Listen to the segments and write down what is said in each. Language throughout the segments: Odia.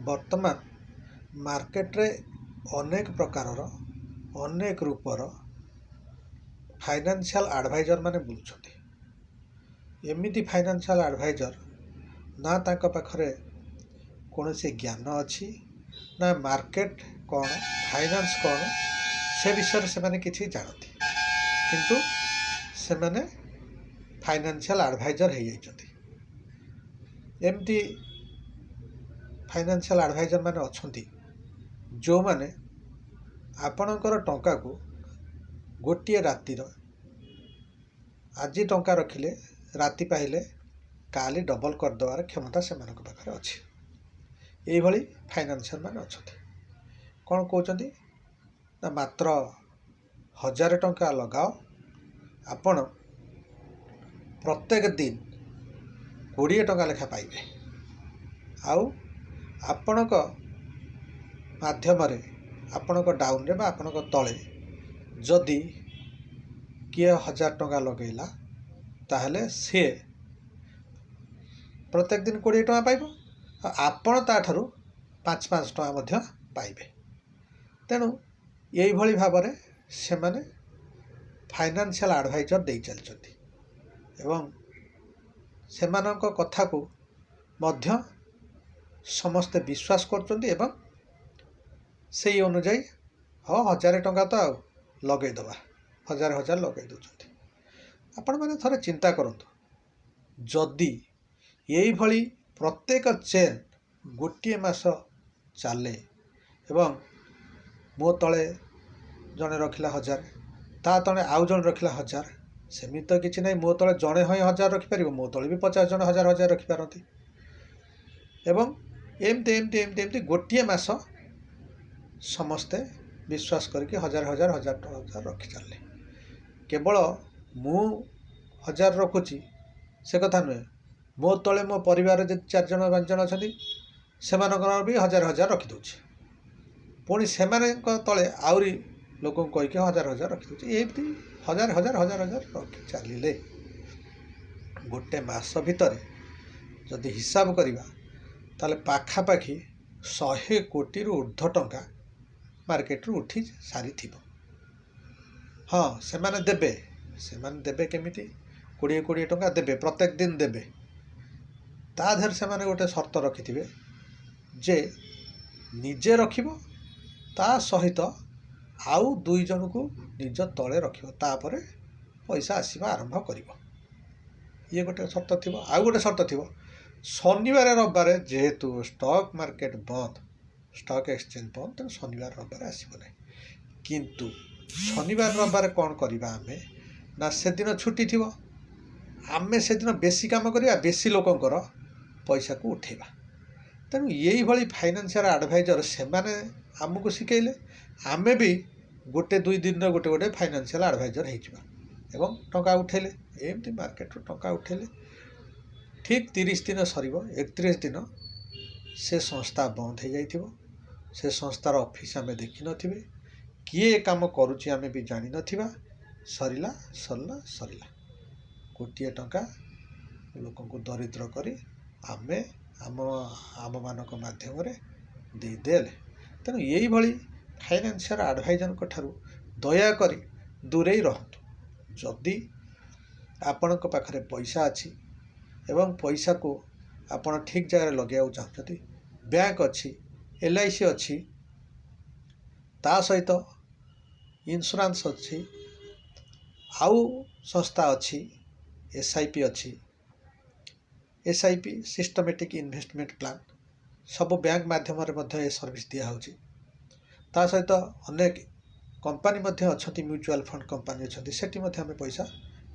ବର୍ତ୍ତମାନ ମାର୍କେଟରେ ଅନେକ ପ୍ରକାରର ଅନେକ ରୂପର ଫାଇନାନ୍ସିଆଲ ଆଡ଼ଭାଇଜର ମାନେ ବୁଲୁଛନ୍ତି। ଏମିତି ଫାଇନାନ୍ସିଆଲ ଆଡ଼ଭାଇଜର ନା ତାଙ୍କ ପାଖରେ କୌଣସି ଜ୍ଞାନ ଅଛି ନା ମାର୍କେଟ କ'ଣ ଫାଇନାନ୍ସ କ'ଣ ସେ ବିଷୟରେ ସେମାନେ କିଛି ଜାଣନ୍ତି, କିନ୍ତୁ ସେମାନେ ଫାଇନାନ୍ସିଆଲ ଆଡ଼ଭାଇଜର ହେଇଯାଇଛନ୍ତି। ଏମିତି ଫାଇନାନ୍ସିଆଲ ଆଡ଼ଭାଇଜର ମାନେ ଅଛନ୍ତି ଯେଉଁମାନେ ଆପଣଙ୍କର ଟଙ୍କାକୁ ଗୋଟିଏ ରାତିର ଆଜି ଟଙ୍କା ରଖିଲେ ରାତି ପାଇଲେ କାଲି ଡବଲ କରିଦେବାର କ୍ଷମତା ସେମାନଙ୍କ ପାଖରେ ଅଛି। ଏଇଭଳି ଫାଇନାନ୍ସିଆଲ ମାନେ ଅଛନ୍ତି। କ'ଣ କହୁଛନ୍ତି ନା ମାତ୍ର 1000 ଟଙ୍କା ଲଗାଅ, ଆପଣ ପ୍ରତ୍ୟେକ ଦିନ 20 ଟଙ୍କା ଲେଖା ପାଇବେ। ଆଉ ଆପଣଙ୍କ ମାଧ୍ୟମରେ ଆପଣଙ୍କ ଡାଉନରେ ବା ଆପଣଙ୍କ ତଳେ ଯଦି କିଏ 1000 ଟଙ୍କା ଲଗେଇଲା ତାହେଲେ ସିଏ ପ୍ରତ୍ୟେକ ଦିନ 20 ଟଙ୍କା ପାଇବ, ଆଉ ଆପଣ ତାଠାରୁ 5 ଟଙ୍କା ମଧ୍ୟ ପାଇବେ। ତେଣୁ ଏଇଭଳି ଭାବରେ ସେମାନେ ଫାଇନାନ୍ସିଆଲ ଆଡ଼ଭାଇଜର ଦେଇ ଚାଲିଛନ୍ତି ଏବଂ ସେମାନଙ୍କ କଥାକୁ ମଧ୍ୟ ସମସ୍ତେ ବିଶ୍ୱାସ କରୁଛନ୍ତି ଏବଂ ସେଇ ଅନୁଯାୟୀ 1000 ଟଙ୍କା ତ ଆଉ ଲଗେଇଦେବା, 1000 ଲଗେଇ ଦେଉଛନ୍ତି। ଆପଣମାନେ ଥରେ ଚିନ୍ତା କରନ୍ତୁ, ଯଦି ଏଇଭଳି ପ୍ରତ୍ୟେକ ଚେନ୍ ଗୋଟିଏ ମାସ ଚାଲେ ଏବଂ ମୋ ତଳେ ଜଣେ ରଖିଲା 1000, ତା ତଳେ ଆଉ ଜଣେ ରଖିଲା 1000, ସେମିତି ତ କିଛି ନାହିଁ। ମୋ ତଳେ ଜଣେ ହିଁ 1000 ରଖିପାରିବ, ମୋ ତଳେ ବି 50 ଜଣ 1000 ରଖିପାରନ୍ତି ଏବଂ ଏମିତି ଗୋଟିଏ ମାସ ସମସ୍ତେ ବିଶ୍ୱାସ କରିକି 1000 ରଖି ଚାଲିଲେ। କେବଳ ମୁଁ 1000 ରଖୁଛି ସେ କଥା ନୁହେଁ, ମୋ ତଳେ ମୋ ପରିବାରରେ ଯଦି 4 ଜଣ 5 ଜଣ ଅଛନ୍ତି ସେମାନଙ୍କର ବି 1000 ରଖିଦେଉଛି, ପୁଣି ସେମାନଙ୍କ ତଳେ ଆହୁରି ଲୋକଙ୍କୁ କହିକି 1000 ରଖିଦେଉଛି। ଏମିତି 1000 ରଖି ଚାଲିଲେ ଗୋଟେ ମାସ ଭିତରେ ଯଦି ହିସାବ କରିବା ତାହେଲେ ପାଖାପାଖି 100 କୋଟିରୁ ଉର୍ଦ୍ଧ୍ୱ ଟଙ୍କା ମାର୍କେଟରୁ ଉଠି ସାରିଥିବ। ହଁ, ସେମାନେ ଦେବେ କେମିତି? 20 ଟଙ୍କା ଦେବେ, ପ୍ରତ୍ୟେକ ଦିନ ଦେବେ। ତା ଦେହରେ ସେମାନେ ଗୋଟେ ସର୍ତ୍ତ ରଖିଥିବେ ଯେ ନିଜେ ରଖିବ, ତା ସହିତ ଆଉ 2 ଜଣକୁ ନିଜ ତଳେ ରଖିବ, ତାପରେ ପଇସା ଆସିବା ଆରମ୍ଭ କରିବ। ଇଏ ଗୋଟେ ସର୍ତ୍ତ ଥିବ। ଆଉ ଗୋଟେ ସର୍ତ୍ତ ଥିବ, ଶନିବାର ରବିବାର ଯେହେତୁ ଷ୍ଟକ୍ ମାର୍କେଟ ବନ୍ଦ, ଷ୍ଟକ୍ ଏକ୍ସଚେଞ୍ଜ ବନ୍ଦ, ତେଣୁ ଶନିବାର ରବିବାର ଆସିବ ନାହିଁ। କିନ୍ତୁ ଶନିବାର ରବିବାର କ'ଣ କରିବା ଆମେ ନା ସେଦିନ ଛୁଟି ଥିବ, ଆମେ ସେଦିନ ବେଶୀ କାମ କରିବା, ବେଶୀ ଲୋକଙ୍କର ପଇସାକୁ ଉଠେଇବା। ତେଣୁ ଏଇଭଳି ଫାଇନାନ୍ସିଆଲ ଆଡ଼ଭାଇଜର ସେମାନେ ଆମକୁ ଶିଖେଇଲେ, ଆମେ ବି 1-2 ଦିନର ଗୋଟେ ଫାଇନାନ୍ସିଆଲ ଆଡ଼ଭାଇଜର ହେଇଯିବା ଏବଂ ଟଙ୍କା ଉଠେଇଲେ। ଏମିତି ମାର୍କେଟରୁ ଟଙ୍କା ଉଠେଇଲେ ଠିକ୍ 30 ଦିନ ସରିବ, 31 ଦିନ ସେ ସଂସ୍ଥା ବନ୍ଦ ହେଇଯାଇଥିବ। ସେ ସଂସ୍ଥାର ଅଫିସ୍ ଆମେ ଦେଖିନଥିବେ, କିଏ କାମ କରୁଛି ଆମେ ବି ଜାଣିନଥିବା। ସରିଲା। ଗୋଟିଏ ଟଙ୍କା ଲୋକଙ୍କୁ ଦରିଦ୍ର କରି ଆମେ ଆମମାନଙ୍କ ମାଧ୍ୟମରେ ଦେଇଦେଲେ। ତେଣୁ ଏଇଭଳି ଫାଇନାନ୍ସିଆଲ ଆଡ଼ଭାଇଜରଙ୍କ ଠାରୁ ଦୟାକରି ଦୂରେଇ ରହନ୍ତୁ। ଯଦି ଆପଣଙ୍କ ପାଖରେ ପଇସା ଅଛି ଏବଂ ପଇସାକୁ ଆପଣ ଠିକ୍ ଜାଗାରେ ଲଗାଇବାକୁ ଚାହୁଁଛନ୍ତି, ବ୍ୟାଙ୍କ ଅଛି, LIC ଅଛି, ତା ସହିତ ଇନ୍ସୁରାନ୍ସ ଅଛି, ଆଉ ସଂସ୍ଥା ଅଛି, SIP ଅଛି। SIP ସିଷ୍ଟମେଟିକ୍ ଇନଭେଷ୍ଟମେଣ୍ଟ ପ୍ଲାନ୍, ସବୁ ବ୍ୟାଙ୍କ ମାଧ୍ୟମରେ ମଧ୍ୟ ଏ ସର୍ଭିସ୍ ଦିଆହେଉଛି। ତା ସହିତ ଅନେକ କମ୍ପାନୀ ମଧ୍ୟ ଅଛନ୍ତି, ମ୍ୟୁଚୁଆଲ ଫଣ୍ଡ କମ୍ପାନୀ ଅଛନ୍ତି, ସେଠି ମଧ୍ୟ ଆମେ ପଇସା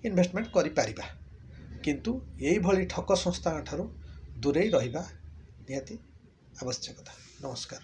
ଇନଭେଷ୍ଟମେଣ୍ଟ କରିପାରିବା। କିନ୍ତୁ ଏଇଭଳି ଠକ ସଂସ୍ଥାଙ୍କ ଠାରୁ ଦୂରେଇ ରହିବା ନିହାତି ଆବଶ୍ୟକତା। ନମସ୍କାର।